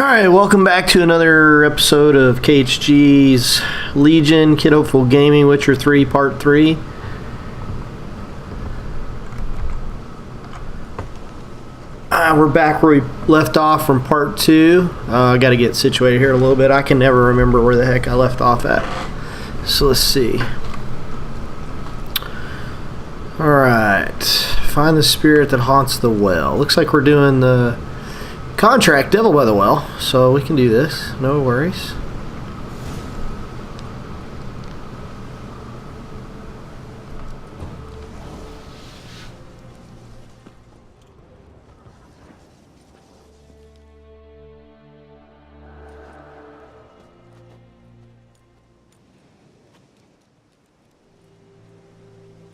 Alright, welcome back to another episode of KHG's Legion, Kid Hopeful Gaming, Witcher 3, Part 3. We're back where we left off from Part 2. I got to get situated here a little bit. I can never remember where the heck I left off at. So let's see. Alright, find the spirit that haunts the well. Looks like we're doing the contract Devil by the Well, so we can do this, no worries.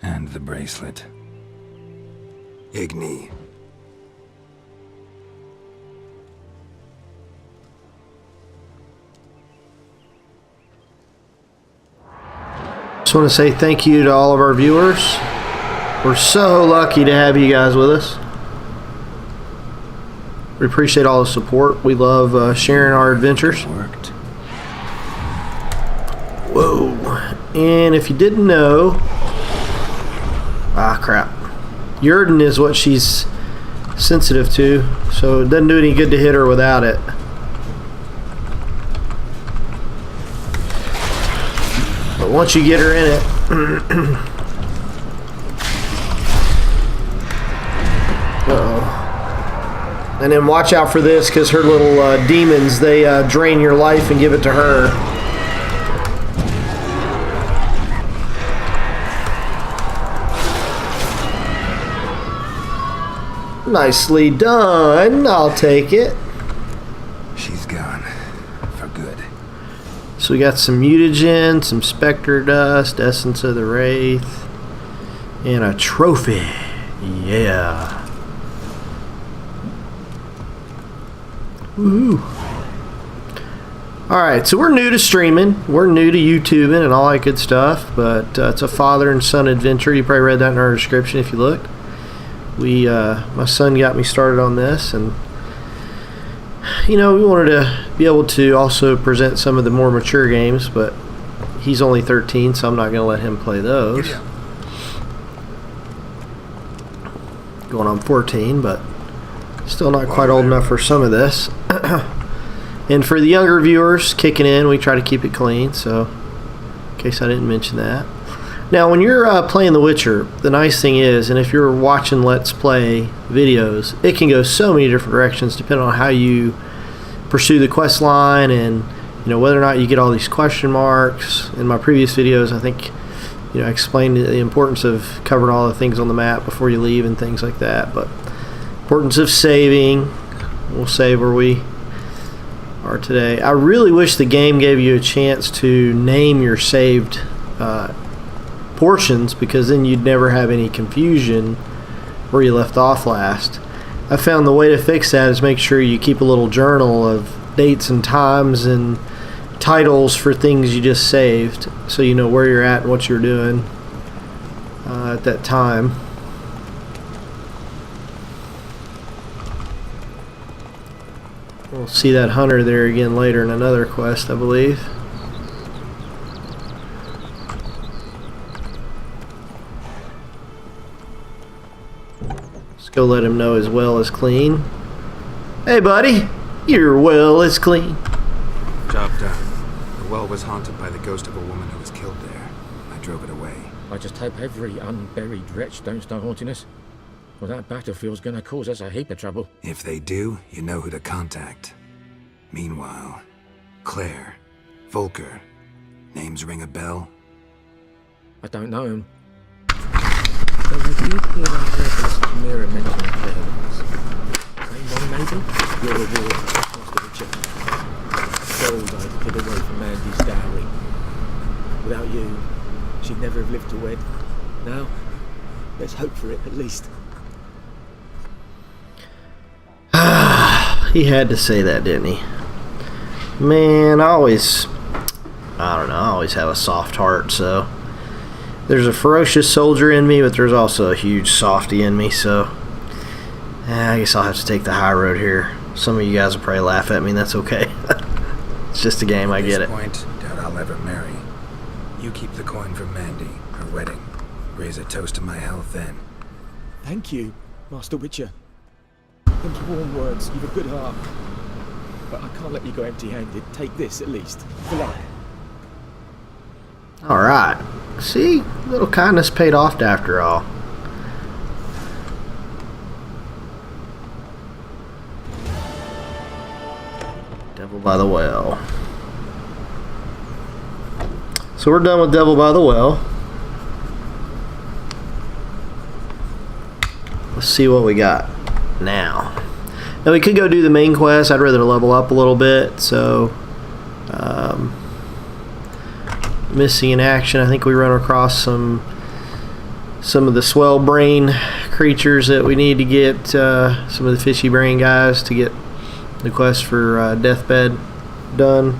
And the bracelet. Igni. Just want to say thank you to all of our viewers. We're so lucky to have you guys with us. We appreciate all the support. We love sharing our adventures. Worked. Whoa. And if you didn't know... Ah, crap. Yrden is what she's sensitive to, so it doesn't do any good to hit her without it. But once you get her in it... Uh-oh. And then watch out for this, because her little demons, they drain your life and give it to her. Nicely done. I'll take it. She's gone. For good. So we got some mutagen, some specter dust, essence of the wraith, and a trophy. Yeah. Woohoo. Alright, so we're new to streaming. We're new to YouTubing and all that good stuff, but it's a father and son adventure. You probably read that in our description if you looked. My son got me started on this, and you know, we wanted to be able to also present some of the more mature games, but he's only 13, so I'm not going to let him play those. Going on 14, but still not quite old enough for some of this. And for the younger viewers kicking in, we try to keep it clean, so in case I didn't mention that. Now, when you're playing The Witcher, the nice thing is, and if you're watching Let's Play videos, it can go so many different directions depending on how you pursue the quest line and, you know, whether or not you get all these question marks. In my previous videos, I think, you know, I explained the importance of covering all the things on the map before you leave and things like that. But importance of saving. We'll save where we are today. I really wish the game gave you a chance to name your saved portions, because then you'd never have any confusion where you left off last. I found the way to fix that is make sure you keep a little journal of dates and times and titles for things you just saved, so you know where you're at and what you're doing at that time. We'll see that hunter there again later in another quest, I believe. Go let him know his well is clean. Hey buddy, your well is clean. Job done. The well was haunted by the ghost of a woman who was killed there. I drove it away. I just hope every unburied wretch don't start haunting us. Well, that battlefield's gonna cause us a heap of trouble. If they do, you know who to contact. Meanwhile, Claire, Volker, names ring a bell? I don't know him. Though I did hear that herbalist Temerian mention Claire once. Same one, maybe? Your reward, master of the church. Gold I'd hid away from Mandy's dowry. Without you, she'd never have lived to wed. Now, let's hope for it, at least. He had to say that, didn't he? Man, I don't know, I always have a soft heart, so... There's a ferocious soldier in me, but there's also a huge softy in me, so... I guess I'll have to take the high road here. Some of you guys will probably laugh at me, and that's okay. It's just a game, I get it. At this point, doubt I'll ever marry. You keep the coin for Mandy, her wedding. Raise a toast to my health then. Thank you, Master Witcher. Them's warm words. You've a good heart. But I can't let you go empty-handed. Take this, at least. For luck. Alright. See? Little kindness paid off after all. Devil by the Well. So we're done with Devil by the Well. Let's see what we got now. Now we could go do the main quest. I'd rather level up a little bit. So, missing in action. I think we run across some of the swell brain creatures that we need to get. Some of the fishy brain guys to get the quest for Deathbed done.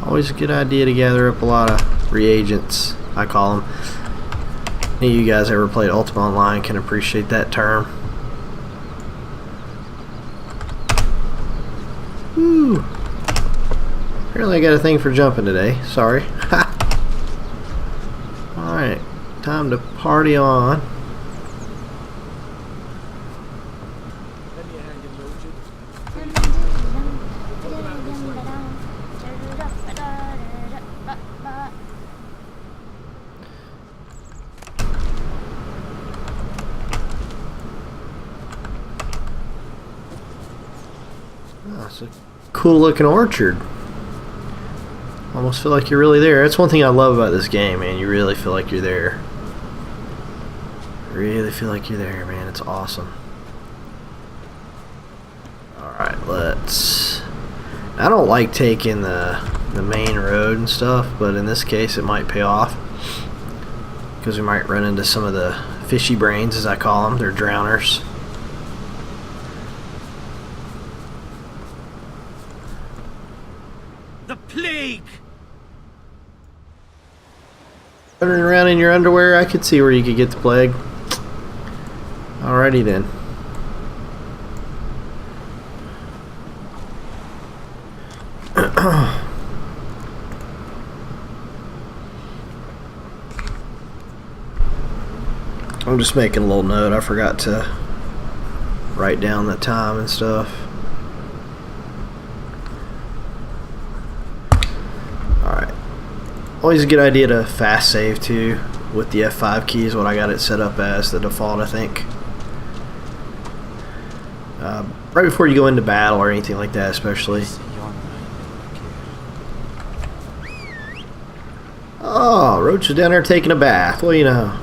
Always a good idea to gather up a lot of reagents, I call them. Any of you guys ever played Ultima Online can appreciate that term. Woo! Apparently I got a thing for jumping today. Sorry. Alright, time to party on. Lend me a hand in the orchard. Oh, it's a cool looking orchard. Almost feel like you're really there. That's one thing I love about this game, man. You really feel like you're there. Really feel like you're there, man. It's awesome. Alright, let's... I don't like taking the main road and stuff, but in this case it might pay off. Because we might run into some of the fishy brains, as I call them. They're drowners. The plague! Running around in your underwear, I could see where you could get the plague. Alrighty then. I'm just making a little note. I forgot to write down the time and stuff. Alright. Always a good idea to fast save too with the F5 key is what I got it set up as the default, I think. Right before you go into battle or anything like that, especially. Oh, Roach is down there taking a bath. Well, you know,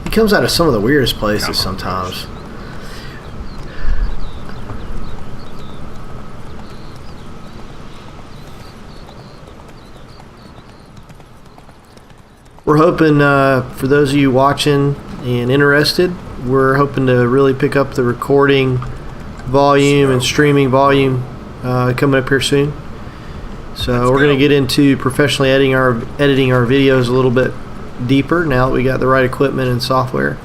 he comes out of some of the weirdest places sometimes. We're hoping, for those of you watching and interested, we're hoping to really pick up the recording volume and streaming volume coming up here soon. So we're going to get into professionally editing our videos a little bit deeper now that we got the right equipment and software.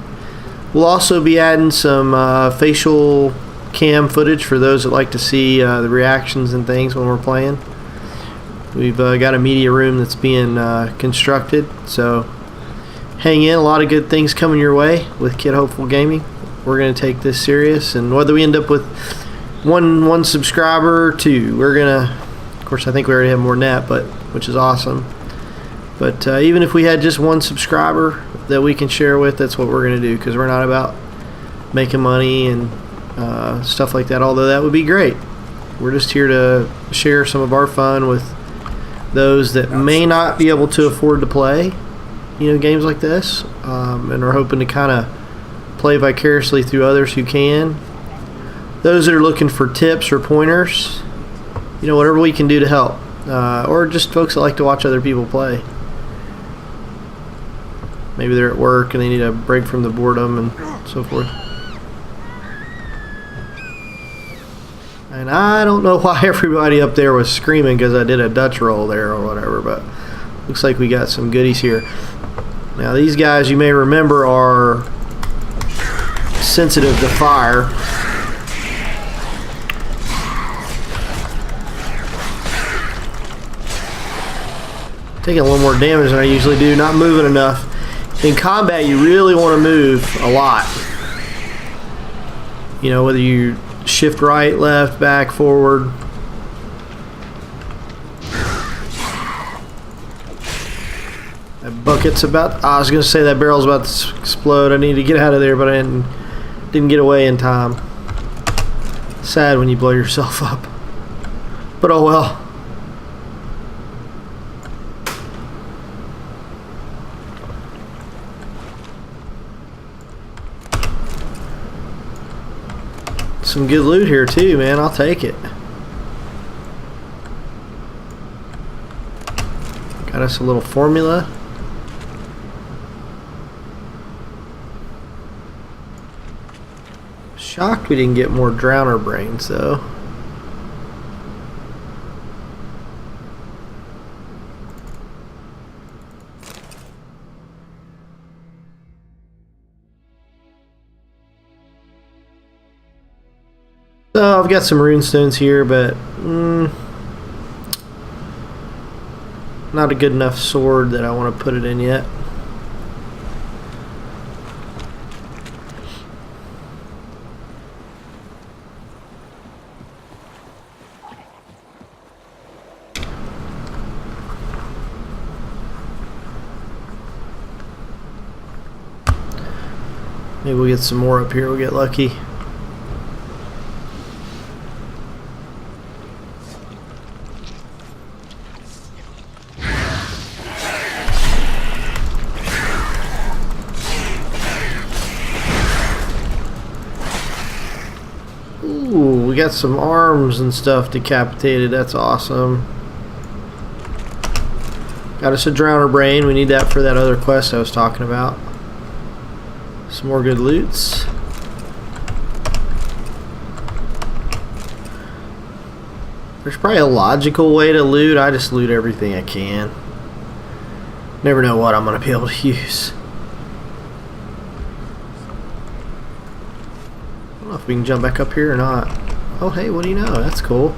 We'll also be adding some facial cam footage for those that like to see the reactions and things when we're playing. We've got a media room that's being constructed, so hang in. A lot of good things coming your way with Kid Hopeful Gaming. We're going to take this serious, and whether we end up with one subscriber or two, we're going to, of course I think we already have more than that, but which is awesome. But even if we had just one subscriber that we can share with, that's what we're going to do, because we're not about making money and stuff like that, although that would be great. We're just here to share some of our fun with those that may not be able to afford to play, you know, games like this, and are hoping to kind of play vicariously through others who can. Those that are looking for tips or pointers, you know, whatever we can do to help, or just folks that like to watch other people play. Maybe they're at work and they need a break from the boredom and so forth. And I don't know why everybody up there was screaming because I did a Dutch roll there or whatever, but Looks like we got some goodies here. Now these guys, you may remember, are sensitive to fire. Taking a little more damage than I usually do, not moving enough. In combat, you really want to move a lot. You know, whether you shift right, left, back, forward. That bucket's about, I was going to say that barrel's about to explode. I need to get out of there, but I didn't get away in time. Sad when you blow yourself up. But oh well. Some good loot here too, man. I'll take it. Got us a little formula. Shocked we didn't get more drowner brains though. So I've got some runestones here, but not a good enough sword that I want to put it in yet. Maybe we'll get some more up here. We'll get lucky. Ooh, we got some arms and stuff decapitated. That's awesome. Got us a drowner brain. We need that for that other quest I was talking about. Some more good loots. There's probably a logical way to loot. I just loot everything I can. Never know what I'm going to be able to use. I don't know if we can jump back up here or not. Oh, hey, what do you know? That's cool.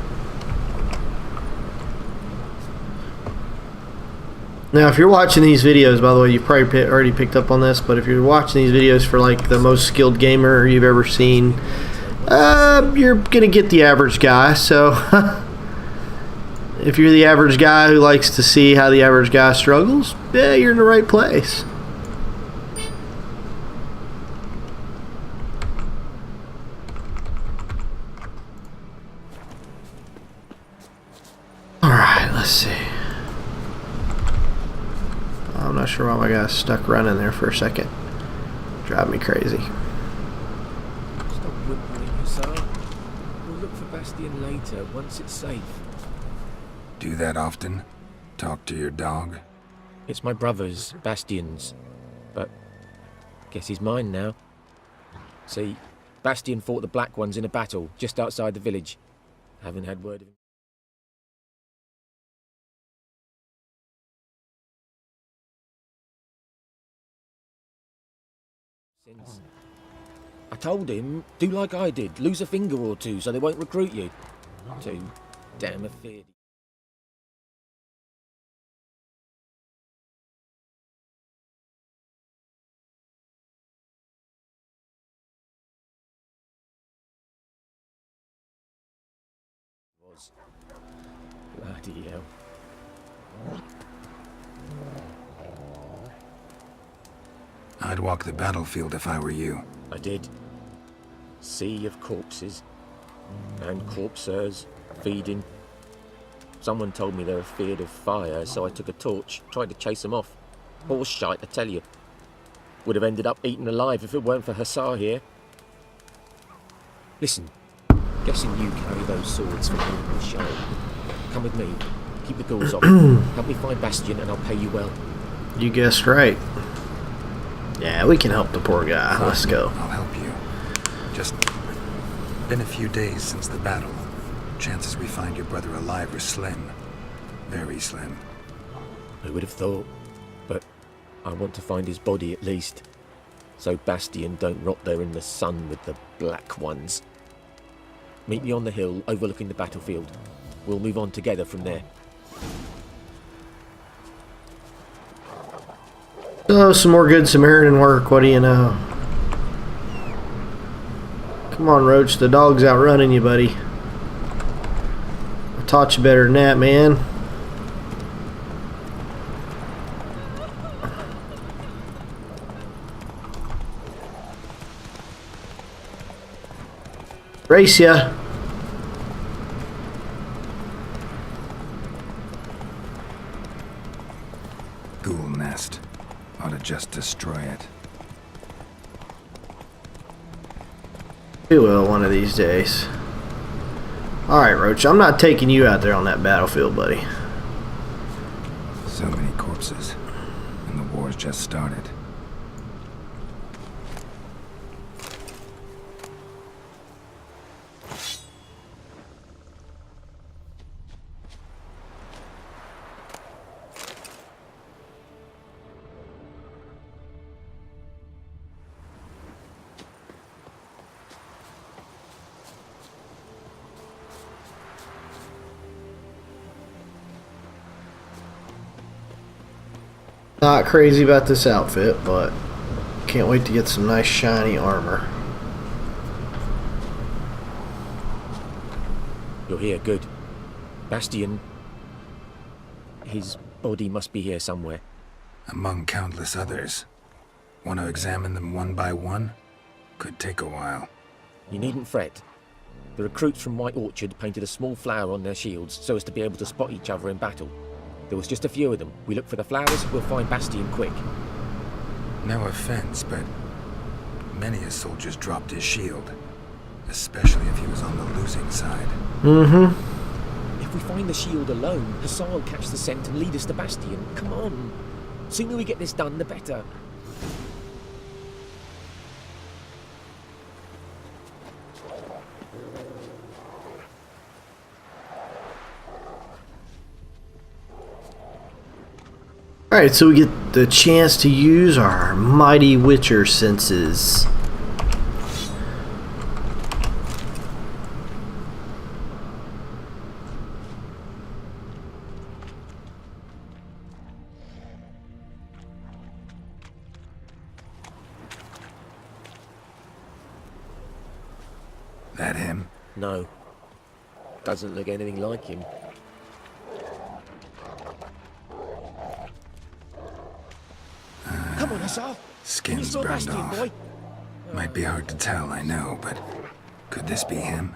Now, if you're watching these videos, by the way, you've probably already picked up on this, but if you're watching these videos for like the most skilled gamer you've ever seen, you're gonna get the average guy. So, if you're the average guy who likes to see how the average guy struggles, yeah, you're in the right place. All right, let's see. I'm not sure why my guy's stuck running there for a second. Drive me crazy. Stop whimpering, Hussar. We'll look for Bastion later, once it's safe. Do that often? Talk to your dog? It's my brother's, Bastion's. But guess he's mine now. See, Bastion fought the Black Ones in a battle just outside the village. Haven't had word of him. Since. I told him, do like I did, lose a finger or two so they won't recruit you. Too damn afraid. Was. Bloody hell. I'd walk the battlefield if I were you. I did. Sea of corpses. And corpsers feeding. Someone told me they were feared of fire, so I took a torch, tried to chase them off. Horse shite, I tell you. Would have ended up eaten alive if it weren't for Hussar here. Listen, guessing you carry those swords for the show. Come with me. Keep the ghouls off. Help me find Bastion and I'll pay you well. You guessed right. Yeah, we can help the poor guy. Let's go. I'll help you. Just been a few days since the battle. Chances we find your brother alive are slim. Very slim. Who would have thought? But I want to find his body at least, so Bastion don't rot there in the sun with the black ones. Meet me on the hill overlooking the battlefield. We'll move on together from there. Oh, some more good Samaritan work, what do you know? Come on, Roach, the dog's outrunning you, buddy. I taught you better than that, man. Race ya. Ghoul nest. Ought to just destroy it. We will one of these days. Alright, Roach, I'm not taking you out there on that battlefield, buddy. So many corpses. And the war's just started. Not crazy about this outfit, but can't wait to get some nice shiny armor. You're here, good. Bastion... his body must be here somewhere. Among countless others. Want to examine them one by one? Could take a while. You needn't fret. The recruits from White Orchard painted a small flower on their shields so as to be able to spot each other in battle. There was just a few of them. We look for the flowers, we'll find Bastion quick. No offense, but many a soldier's dropped his shield. Especially if he was on the losing side. If we find the shield alone, Hussar will catch the scent and lead us to Bastion. Come on. Sooner we get this done, the better. Alright, so we get the chance to use our mighty Witcher senses. That him? No. Doesn't look anything like him. Come on, Hussar. Skin's burned off. Boy? Might be hard to tell, I know, but could this be him?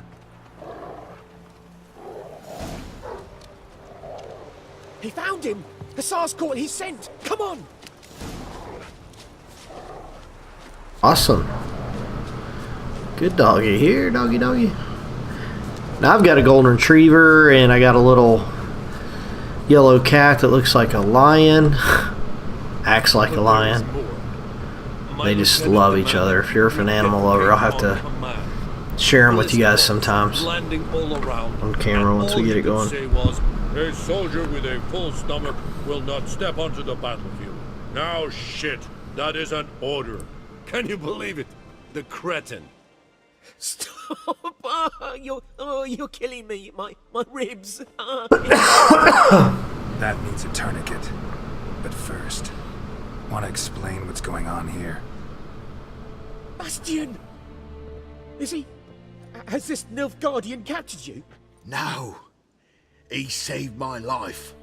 He found him! Hussar's caught his scent! Come on! Awesome. Good doggy here, doggy doggy. Now I've got a golden retriever and I got a little yellow cat that looks like a lion. Acts like a lion. They just love each other. If you're an animal lover, I'll have to share them with you guys sometimes on camera once we get it going. A soldier with a full stomach will not step onto the battlefield. Now shit, that is an order. Can you believe it? The cretin. Stop! You're killing me. My ribs. That needs a tourniquet. But first, want to explain what's going on here? Bastion! Is he... Has this Nilfgaardian captured you? No. He saved my life.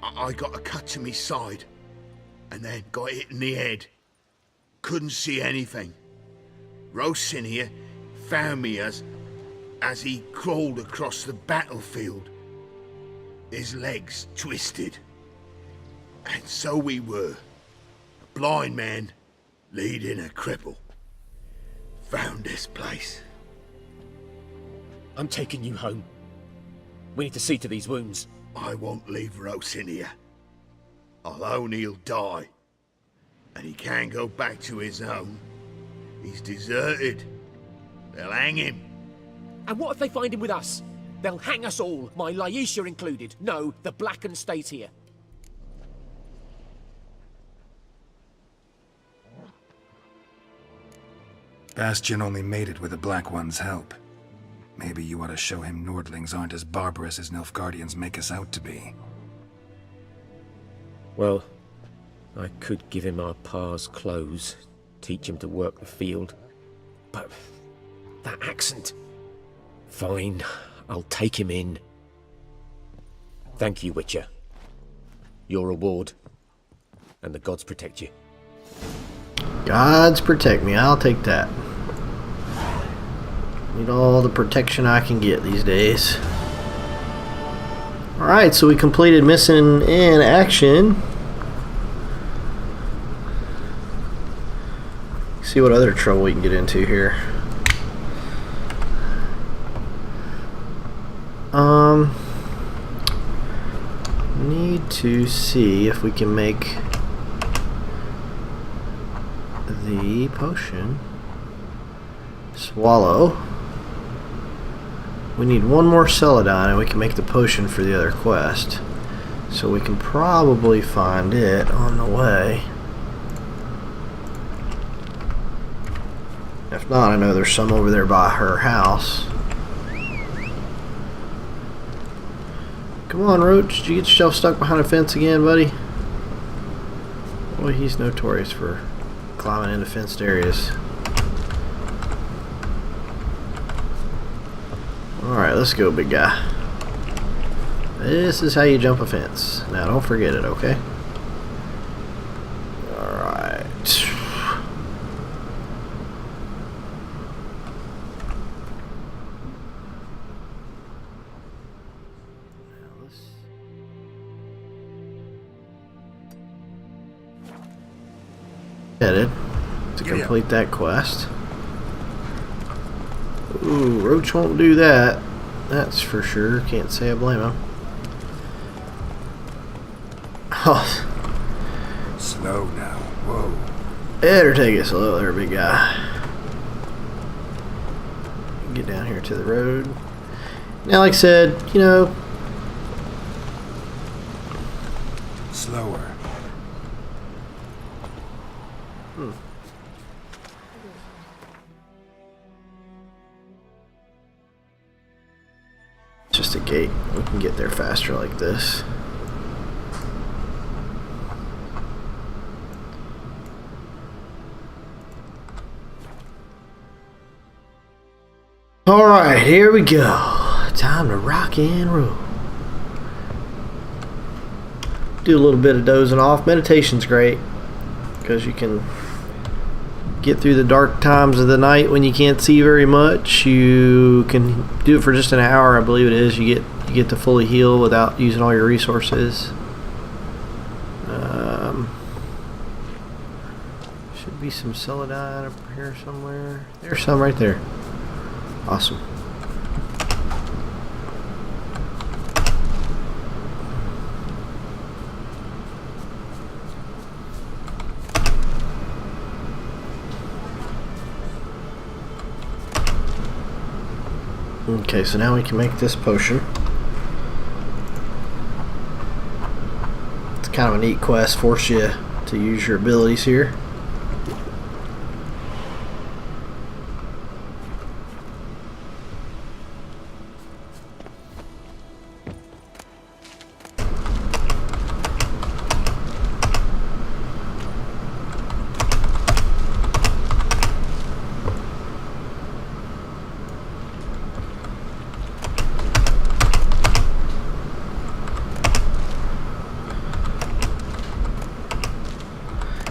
I got a cut to my side, and then got hit in the head. Couldn't see anything. Rosin here found me as he crawled across the battlefield. His legs twisted. And so we were. A blind man leading a cripple. Found this place. I'm taking you home. We need to see to these wounds. I won't leave Rosin here. Alone he'll die. And he can't go back to his own. He's deserted. They'll hang him. And what if they find him with us? They'll hang us all, my Laisha included. No, the Blacken stays here. Bastion only made it with the Black One's help. Maybe you ought to show him Nordlings aren't as barbarous as Nilfgaardians make us out to be. Well, I could give him our pa's clothes, teach him to work the field. But that accent... Fine, I'll take him in. Thank you, Witcher. Your reward. And the gods protect you. Gods protect me. I'll take that. Need all the protection I can get these days. Alright, so we completed Missing in Action. See what other trouble we can get into here. Need to see if we can make the potion swallow. We need one more celadon and we can make the potion for the other quest. So we can probably find it on the way. If not, I know there's some over there by her house. Come on, Roach. Did you get yourself stuck behind a fence again, buddy? Boy, he's notorious for climbing into fenced areas. Alright, let's go, big guy. This is how you jump a fence. Now, don't forget it, okay? Alright. Headed to complete that quest. Ooh, Roach won't do that. That's for sure. Can't say I blame him. Oh. Slow now. Whoa. Better take it slow there, big guy. Get down here to the road. Now, like I said, you know... Slower. Just a gate. We can get there faster like this. Alright, here we go. Time to rock and roll. Do a little bit of dozing off. Meditation's great because you can get through the dark times of the night when you can't see very much. You can do it for just an hour, I believe it is. You get to fully heal without using all your resources. Should be some celadine up here somewhere. There's some right there. Awesome. Okay, so now we can make this potion. It's kind of a neat quest, force you to use your abilities here.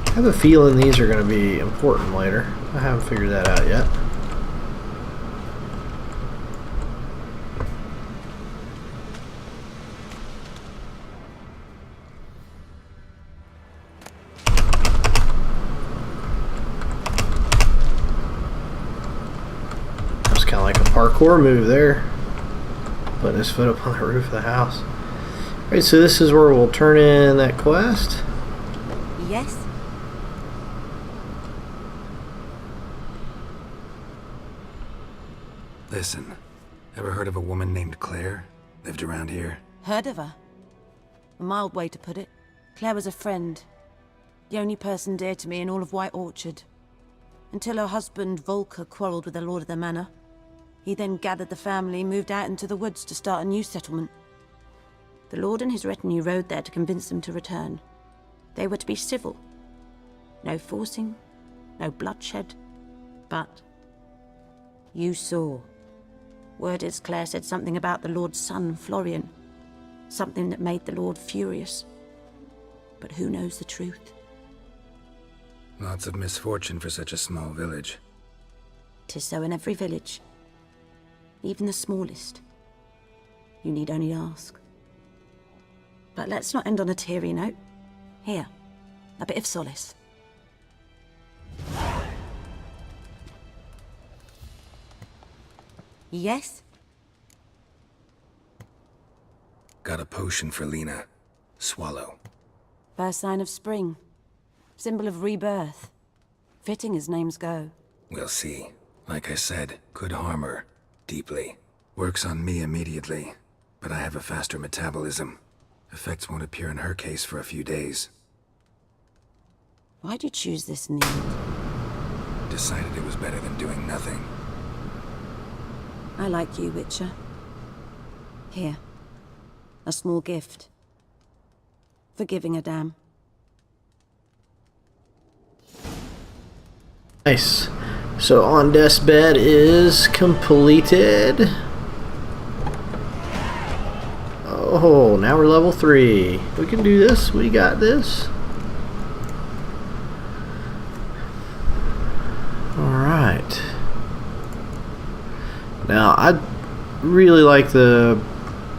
I have a feeling these are going to be important later. I haven't figured that out yet. That's kind of like a parkour move there. Putting his foot up on the roof of the house. Alright, so this is where we'll turn in that quest. Yes? Listen, ever heard of a woman named Claire? Lived around here? Heard of her? A mild way to put it. Claire was a friend. The only person dear to me in all of White Orchard. until her husband Volker quarreled with the lord of the manor. He then gathered the family, moved out into the woods to start a new settlement. The lord and his retinue rode there to convince them to return. They were to be civil. No forcing, no bloodshed. But you saw. Word is Claire said something about the lord's son, Florian. Something that made the lord furious. But who knows the truth? Lots of misfortune for such a small village. 'Tis so in every village. Even the smallest. You need only ask. But let's not end on a teary note. Here, a bit of solace. Yes? Got a potion for Lena. Swallow. First sign of spring. Symbol of rebirth. Fitting as names go. We'll see. Like I said, could harm her. Deeply. Works on me immediately. But I have a faster metabolism. Effects won't appear in her case for a few days. Why'd you choose this in the end? Decided it was better than doing nothing. I like you, Witcher. Here. A small gift. For giving a damn. Nice. So on deathbed is completed. Oh, now we're level 3. We can do this. We got this. Alright. Now, I really like the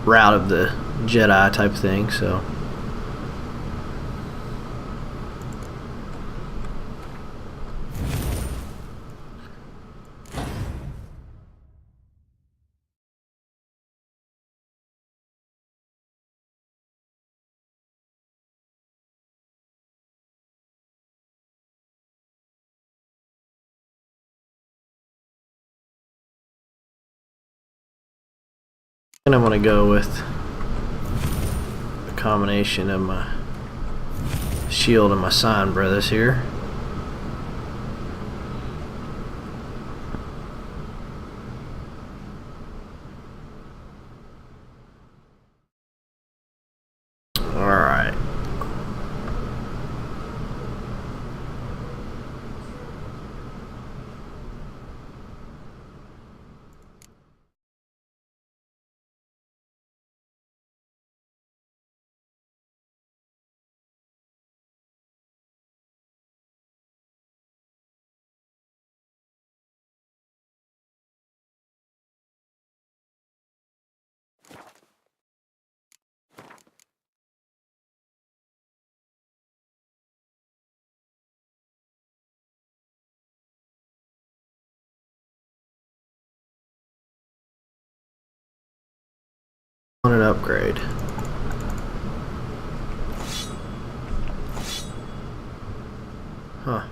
route of the Jedi type thing, so... And I'm going to go with a combination of my shield and my sign brothers here. Alright. On an upgrade. Huh.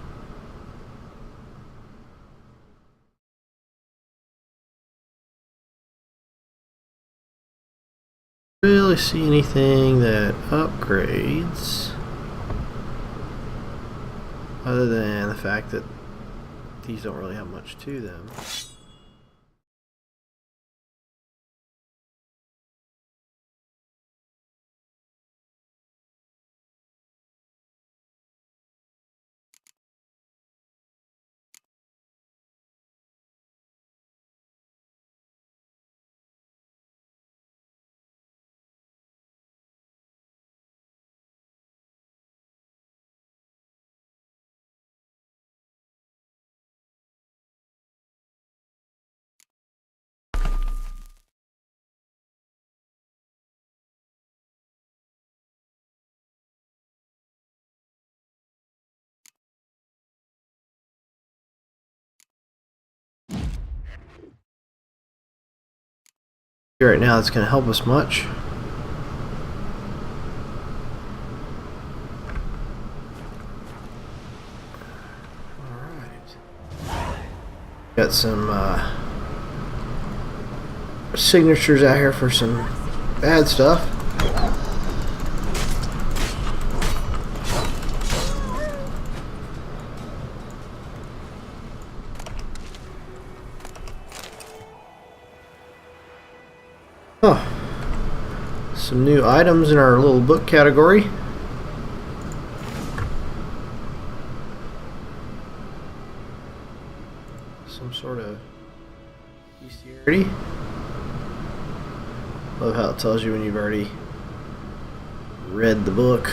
Really see anything that upgrades other than the fact that these don't really have much to them. Right now, that's going to help us much. Alright. Got some signatures out here for some bad stuff. Oh, some new items in our little book category. Some sort of bestiarity. Love how it tells you when you've already read the book.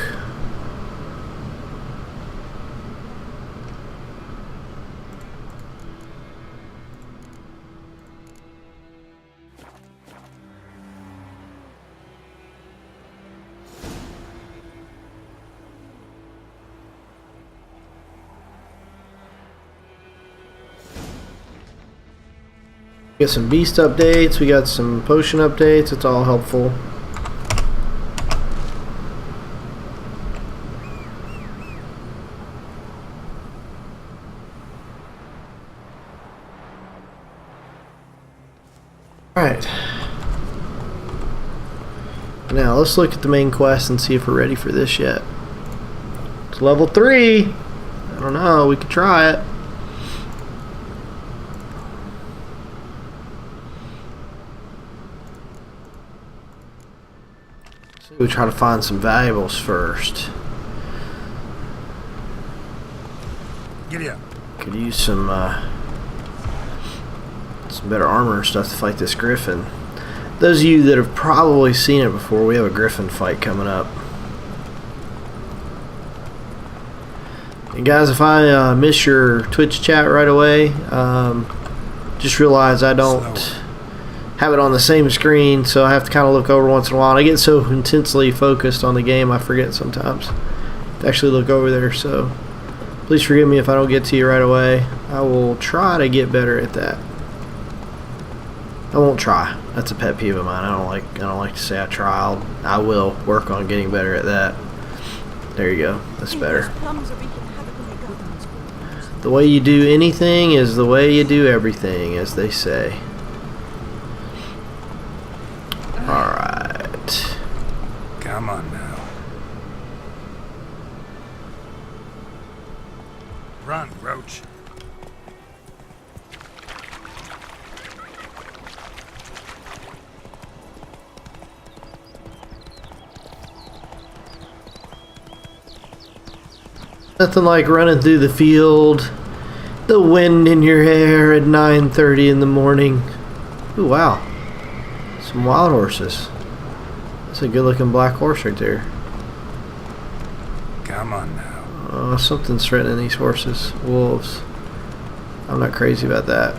We got some beast updates, we got some potion updates, it's all helpful. Alright. Now let's look at the main quest and see if we're ready for this yet. It's level 3! I don't know, we could try it. We try to find some valuables first. Giddy up. Could use some better armor and stuff to fight this Griffin. Those of you that have probably seen it before, we have a Griffin fight coming up. And guys, if I miss your Twitch chat right away, just realize I don't have it on the same screen, so I have to kind of look over once in a while. And I get so intensely focused on the game, I forget sometimes to actually look over there. So please forgive me if I don't get to you right away. I will try to get better at that. I won't try. That's a pet peeve of mine. I don't like to say I try. I will work on getting better at that. There you go. That's better. The way you do anything is the way you do everything, as they say. Alright. Come on now. Run, Roach. Nothing like running through the field, the wind in your hair at 9:30 in the morning. Ooh, wow. Some wild horses. That's a good looking black horse right there. Come on now. Oh, something's threatening these horses. Wolves. I'm not crazy about that.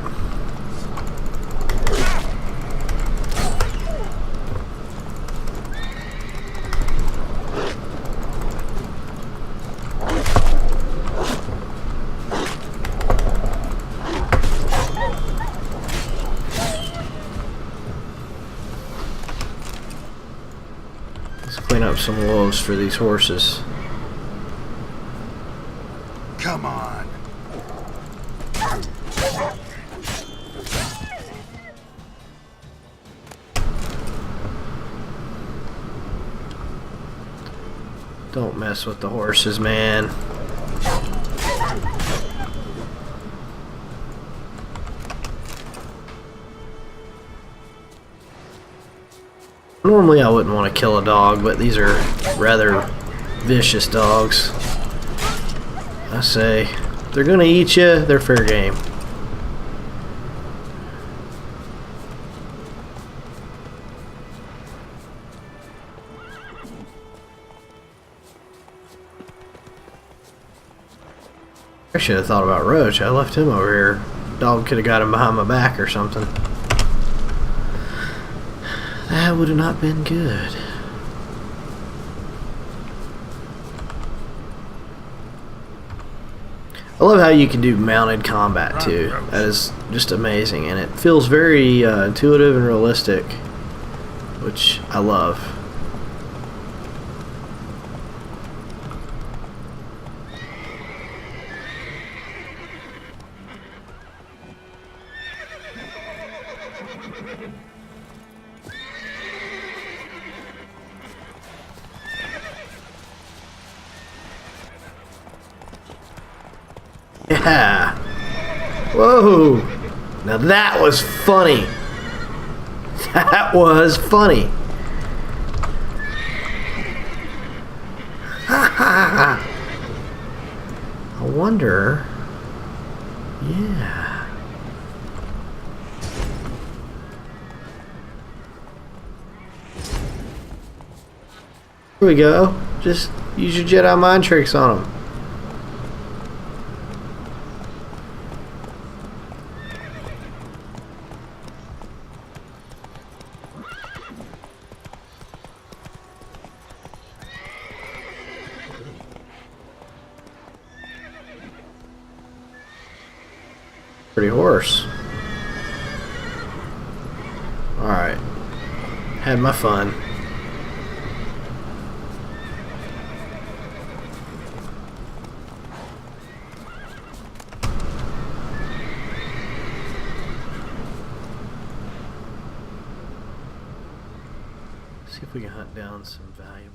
Some wolves for these horses. Come on. Don't mess with the horses, man. Normally I wouldn't want to kill a dog, but these are rather vicious dogs. I say, if they're gonna eat you, they're fair game. I should have thought about Roach. I left him over here. Dog could have got him behind my back or something. That would have not been good. I love how you can do mounted combat too. That is just amazing, and it feels very intuitive and realistic, which I love. Yeah. Whoa. Now that was funny. That was funny. I wonder. Yeah. Here we go. Just use your Jedi mind tricks on them. Pretty horse. Alright. Had my fun. See if we can hunt down some valuable.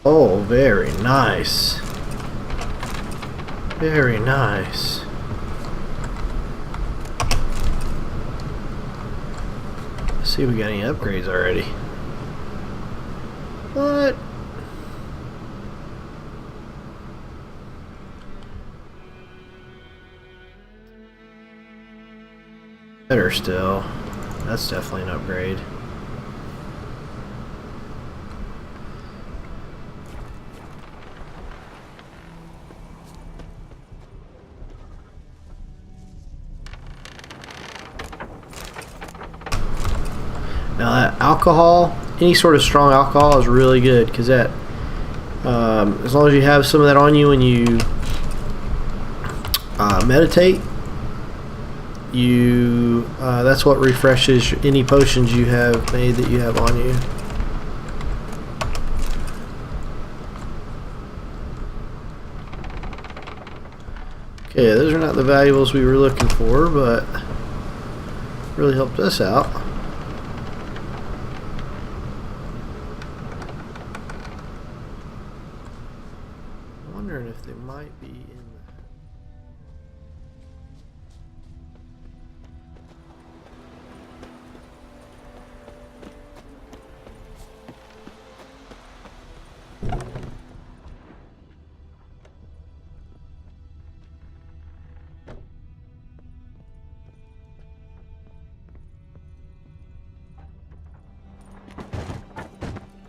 Oh, very nice. Very nice. Let's see if we got any upgrades already. What? Better still. That's definitely an upgrade. Now that alcohol, any sort of strong alcohol is really good because that, as long as you have some of that on you when you meditate, that's what refreshes any potions you have made that you have on you. Okay, those are not the valuables we were looking for, but really helped us out. Wondering if they might be in the...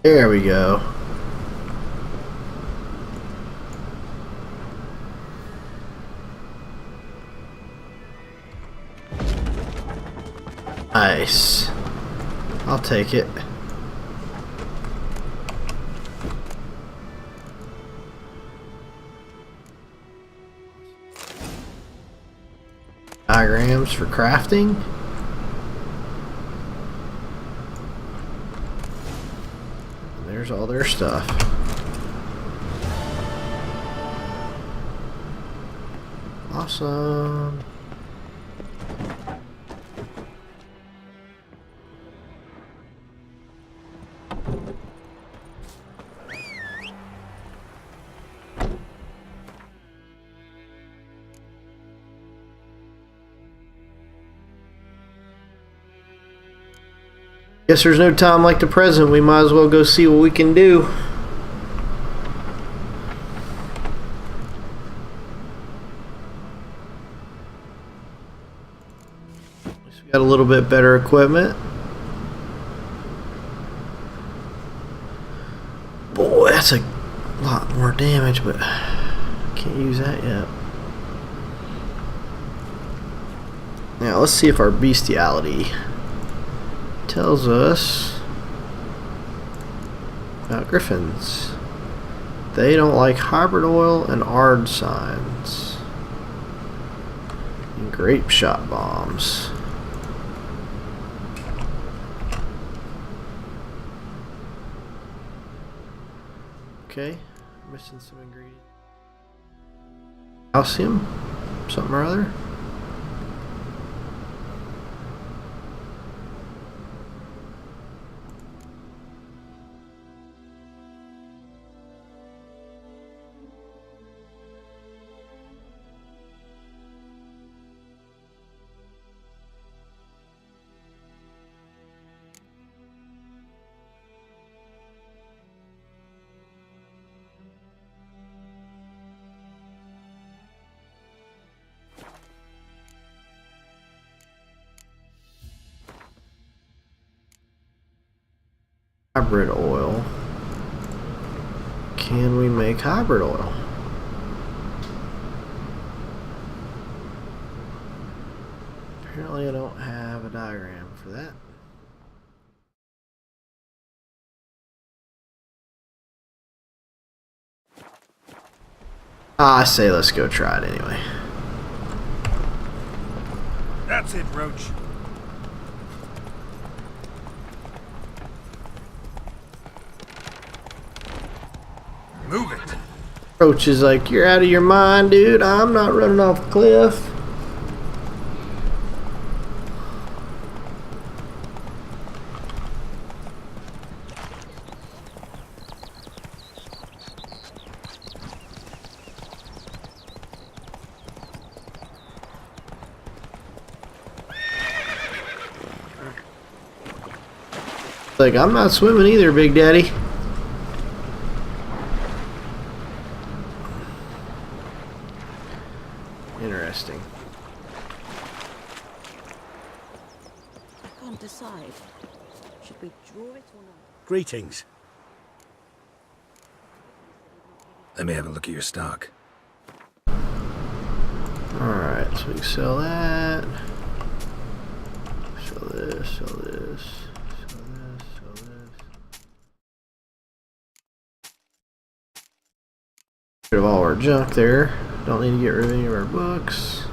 There we go. Nice. I'll take it. Diagrams for crafting. There's all their stuff. Awesome. Guess there's no time like the present. We might as well go see what we can do. We got a little bit better equipment. Boy, that's a lot more damage, but can't use that yet. Now let's see if our bestiality tells us about griffins. They don't like hybrid oil and ARD signs. And grape shot bombs. Okay, missing some ingredients. Calcium, something or other. Hybrid oil. Can we make hybrid oil? Apparently I don't have a diagram for that. I say let's go try it anyway. That's it, Roach. Move it. Roach is like, you're out of your mind, dude. I'm not running off a cliff. Like, I'm not swimming either, Big Daddy. Interesting. I can't decide. Should we draw it or not? Greetings. Let me have a look at your stock. Alright, so we can sell that. Sell this, sell this, sell this, sell this. Get rid of all our junk there. Don't need to get rid of any of our books.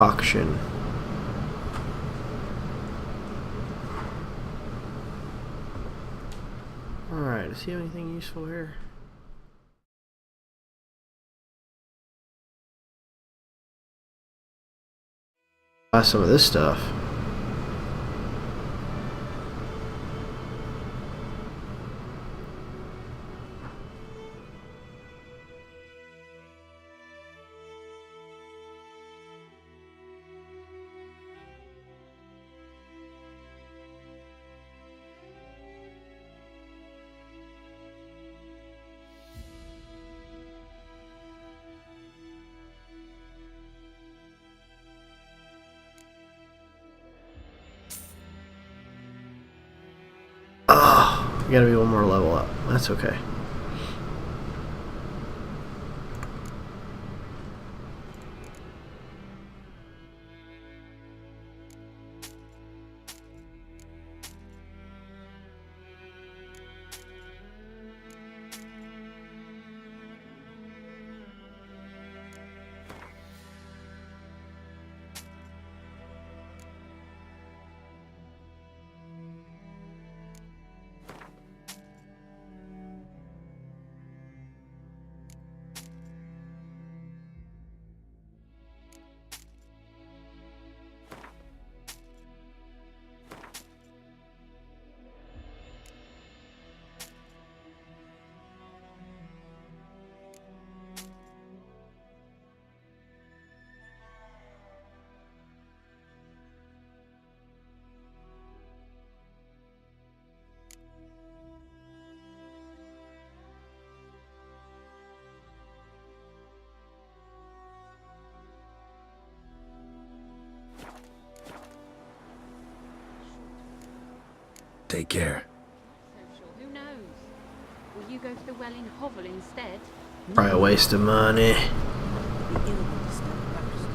Auction. Alright, does he have anything useful here? Buy some of this stuff. Oh, we gotta be one more level up. That's okay. Take care. So sure, who knows? Will you go for the well in Hovel instead? Probably a waste of money. Be ill with disturbed rest.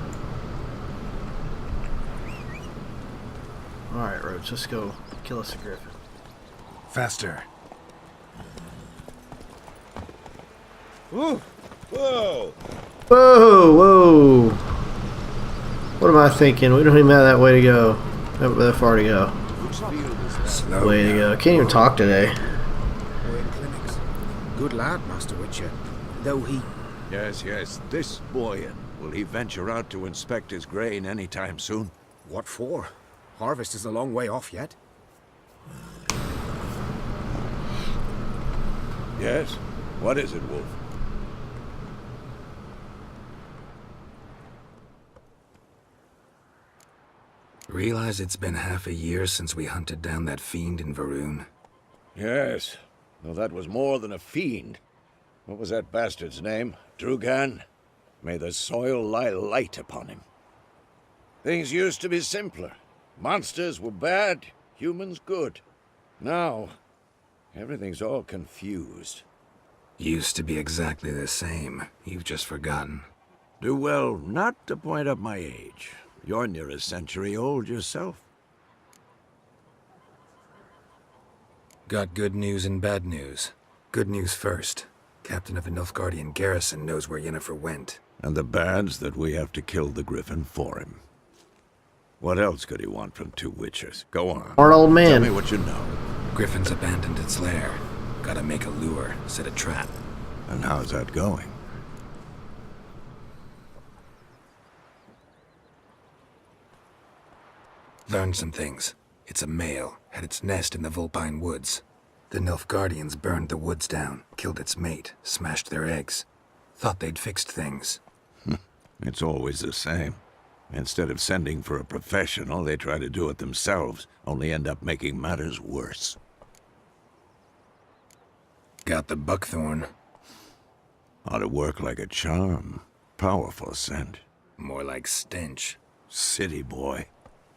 Alright, Roach, let's go kill us a Griffin. Faster. Ooh. Whoa! Whoa, whoa. What am I thinking? We don't even have that way to go. That far to go. Slow Way to down. go. I can't even talk today. We're in clinics. Good lad, Master Witcher. Though he... Yes, yes, this boy. Will he venture out to inspect his grain any time soon? What for? Harvest is a long way off yet. Yes? What is it, Wolf? Realize it's been half a year since we hunted down that fiend in Varoon? Yes. Well, that was more than a fiend. What was that bastard's name? Drugan? May the soil lie light upon him. Things used to be simpler. Monsters were bad, humans good. Now, everything's all confused. Used to be exactly the same. You've just forgotten. Do well not to point up my age. You're near a century old yourself. Got good news and bad news. Good news first. Captain of the Nilfgaardian garrison knows where Yennefer went. And the bad's that we have to kill the Griffin for him. What else could he want from two witchers? Go on. Smart old man. Tell me what you know. Griffin's abandoned its lair. Gotta make a lure, set a trap. And how's that going? Learned some things. It's a male, had its nest in the Vulpine Woods. The Nilfgaardians burned the woods down, killed its mate, smashed their eggs. Thought they'd fixed things. It's always the same. Instead of sending for a professional, they try to do it themselves, only end up making matters worse. Got the buckthorn. Ought to work like a charm. Powerful scent. More like stench. City boy.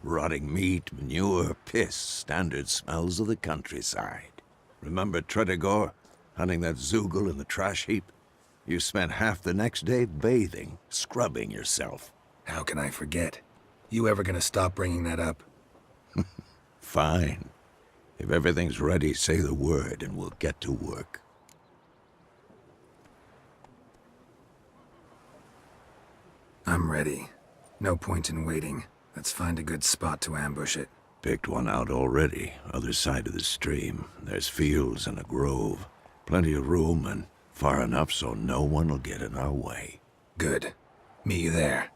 Rotting meat, manure, piss, standard smells of the countryside. Remember Tretogor, hunting that Zoogle in the trash heap? You spent half the next day bathing, scrubbing yourself. How can I forget? You ever gonna stop bringing that up? Fine. If everything's ready, say the word and we'll get to work. I'm ready. No point in waiting. Let's find a good spot to ambush it. Picked one out already, other side of the stream. There's fields and a grove. Plenty of room and far enough so no one will get in our way. Good. Meet you there.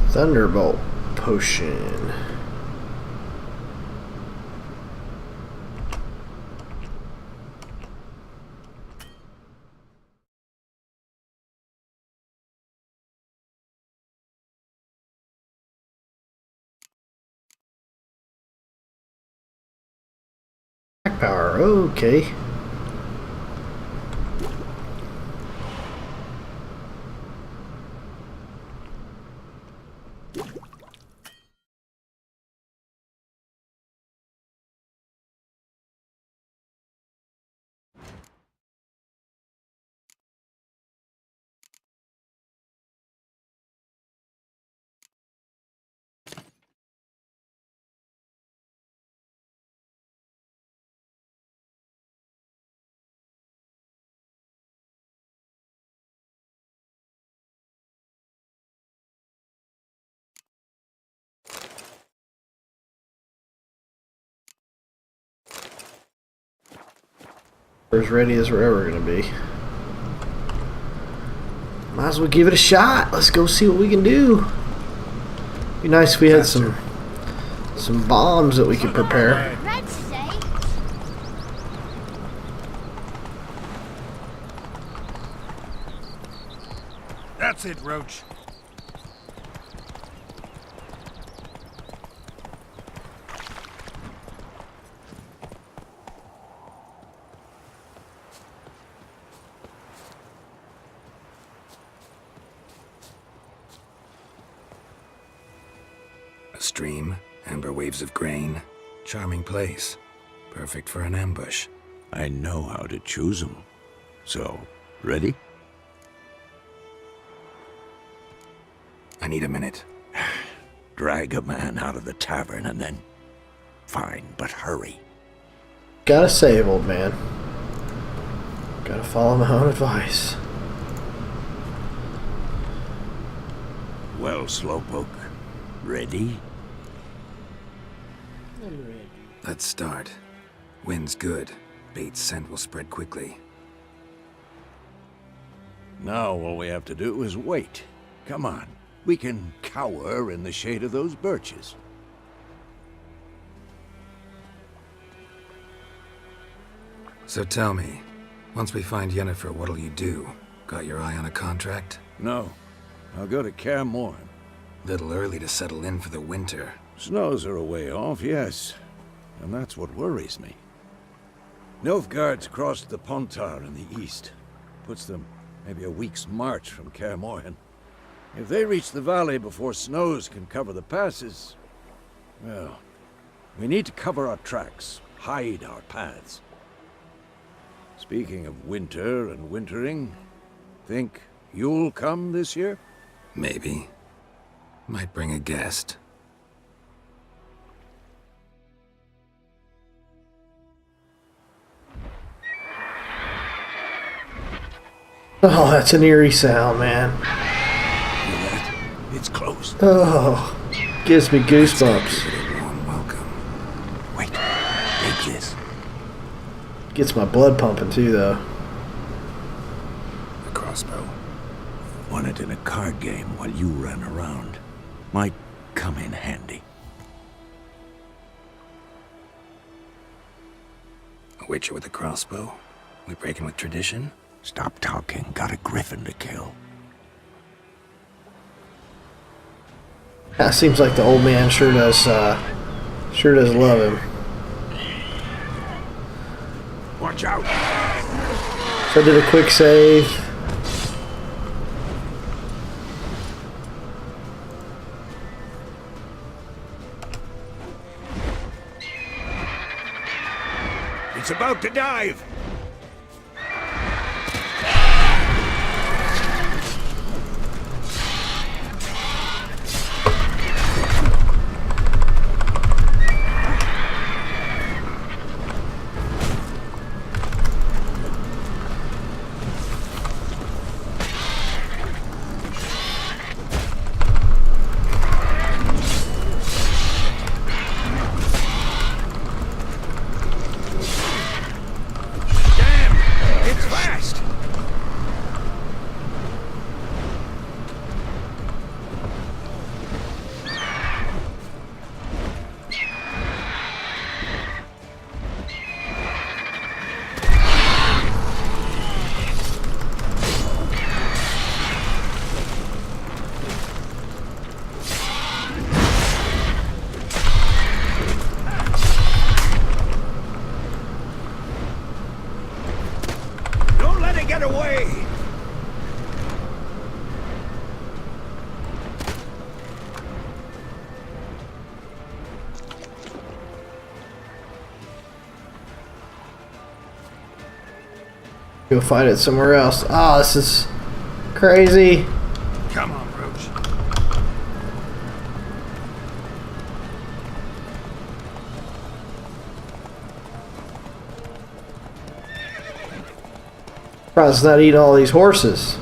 Thunderbolt potion. Power, okay. We're as ready as we're ever gonna be. Might as well give it a shot. Let's go see what we can do. Be nice if we had some bombs that we could prepare. That's it, Roach. stream, amber waves of grain. Charming place. Perfect for an ambush. I know how to choose 'em. So, ready? I need a minute. Drag a man out of the tavern and then... Fine, but hurry. Gotta save, old man. Gotta follow my own advice. Well, Slowpoke, ready? Let's start. Wind's good. Bait's scent will spread quickly. Now all we have to do is wait. Come on. We can cower in the shade of those birches. So tell me, once we find Yennefer, what'll you do? Got your eye on a contract? No. I'll go to Kaer Morhen. Little early to settle in for the winter. Snows are a way off, yes. And that's what worries me. Nilfgaard's crossed the Pontar in the east. Puts them maybe a week's march from Kaer Morhen. If they reach the valley before snows can cover the passes... well, we need to cover our tracks, hide our paths. Speaking of winter and wintering, think you'll come this year? Maybe. Might bring a guest. Oh, that's an eerie sound, man. Hear that? It's close. Oh, gives me goosebumps. Give it a warm welcome. Wait, take this. Gets my blood pumping too, though. A crossbow. Won it in a card game while you ran around. Might come in handy. A witcher with a crossbow? We breaking with tradition? Stop talking. Got a Griffin to kill. That seems like the old man sure does love him. Watch out! So I did a quick save. It's about to dive! Get away! Go find it somewhere else. Oh, this is crazy. Come on, Roach. Surprised it's not eating all these horses.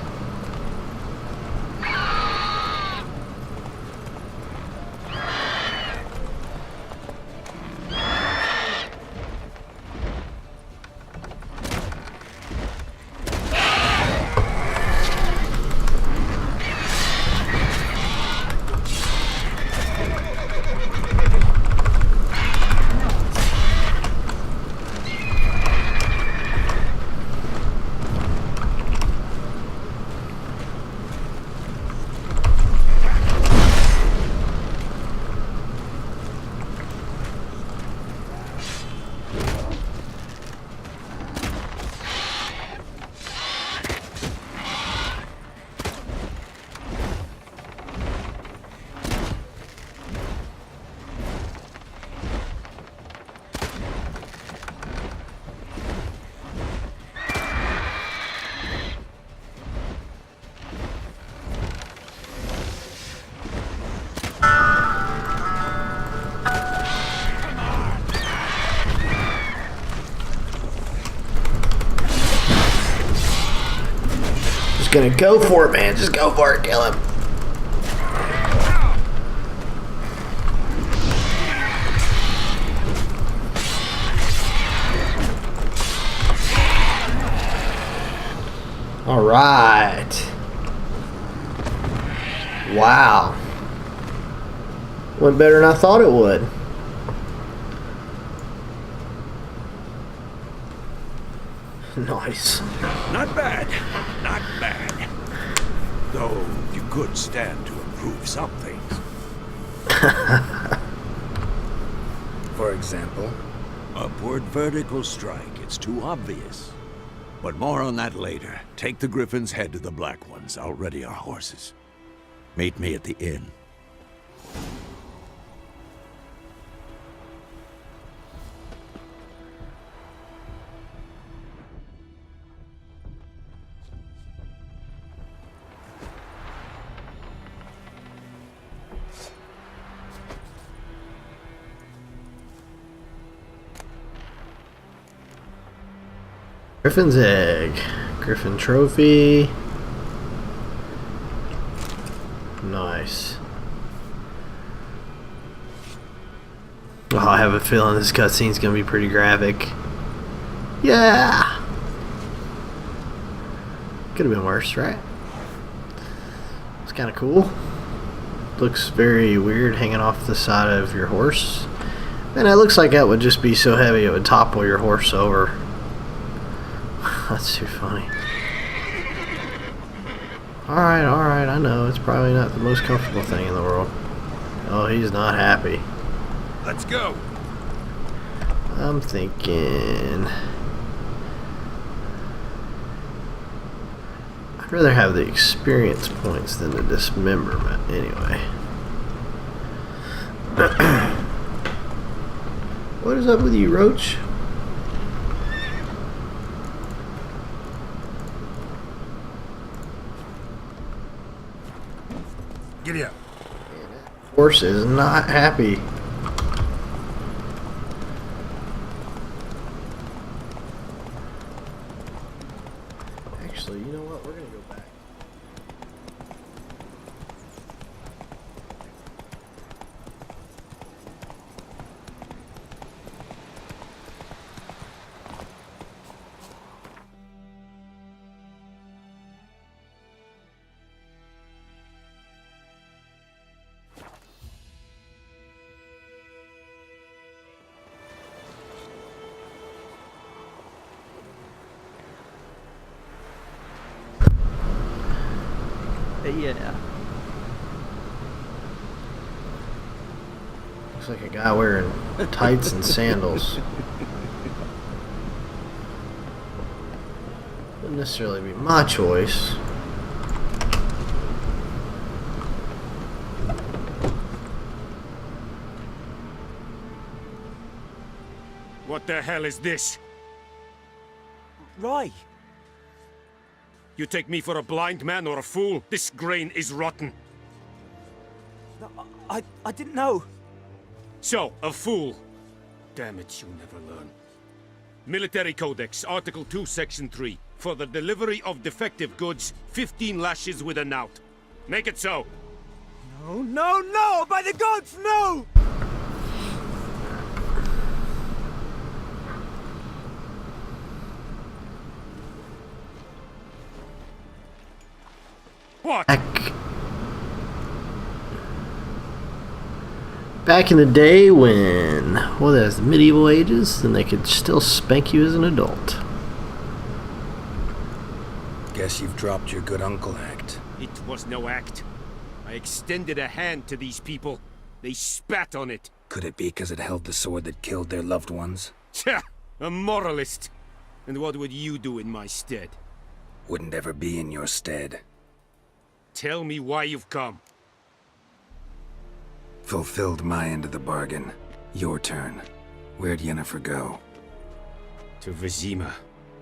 gonna go for it, man. Just go for it. Kill him. All right. Wow. Went better than I thought it would. Nice. Not bad. Not bad. Though you could stand to improve some things. For example? Upward vertical strike. It's too obvious. But more on that later. Take the Griffin's head to the Black Ones. I'll ready our horses. Meet me at the inn. Griffin's egg. Griffin trophy. Nice. Oh, I have a feeling this cutscene's gonna be pretty graphic. Yeah! Could have been worse, right? It's kind of cool. Looks very weird hanging off the side of your horse. And it looks like that would just be so heavy it would topple your horse over. That's too funny. Alright, I know. It's probably not the most comfortable thing in the world. Oh, he's not happy. Let's go. I'm thinking... I'd rather have the experience points than the dismemberment, anyway. What is up with you, Roach? Giddy up. Horse is not happy. Actually, you know what? We're gonna go back. Yeah. Looks like a guy wearing tights and sandals. Wouldn't necessarily be my choice. What the hell is this? Rye. You take me for a blind man or a fool? This grain is rotten. No, I didn't know. So, a fool. Damn it, you never learn. Military Codex, Article 2, Section 3. For the delivery of defective goods, 15 lashes with a knout. Make it so. No, no, no! By the gods, no! What? Back in the day when, well, that's the medieval ages, then they could still spank you as an adult. Guess you've dropped your good uncle act. It was no act. I extended a hand to these people. They spat on it. Could it be because it held the sword that killed their loved ones? Tja, a moralist. And what would you do in my stead? Wouldn't ever be in your stead. Tell me why you've come. Fulfilled my end of the bargain. Your turn. Where'd Yennefer go? To Vizima.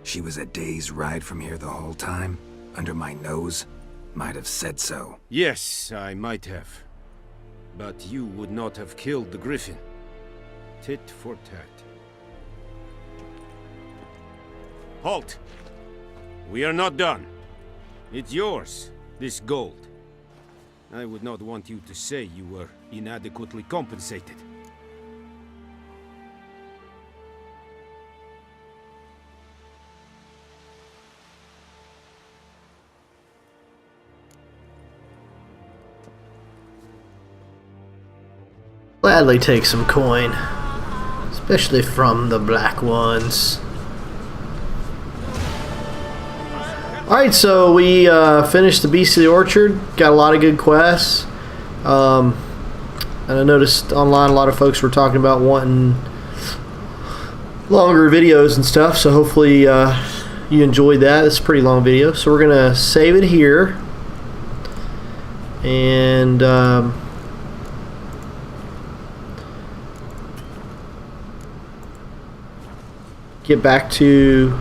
She was a day's ride from here the whole time? Under my nose? Might have said so. Yes, I might have. But you would not have killed the Griffin. Tit for tat. Halt! We are not done. It's yours, this gold. I would not want you to say you were inadequately compensated. Gladly take some coin, especially from the black ones. Alright, so we finished the Beast of the Orchard. Got a lot of good quests. And I noticed online a lot of folks were talking about wanting longer videos and stuff, so hopefully you enjoyed that. It's a pretty long video. So we're going to save it here. And get back to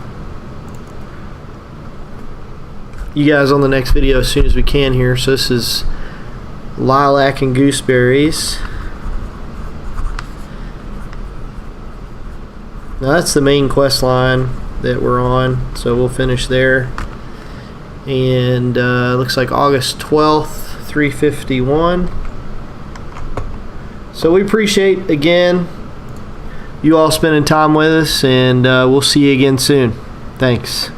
you guys on the next video as soon as we can here. So this is Lilac and Gooseberries. Now that's the main quest line that we're on, so we'll finish there. And looks like August 12th, 3:51. So we appreciate, again, you all spending time with us, and we'll see you again soon. Thanks.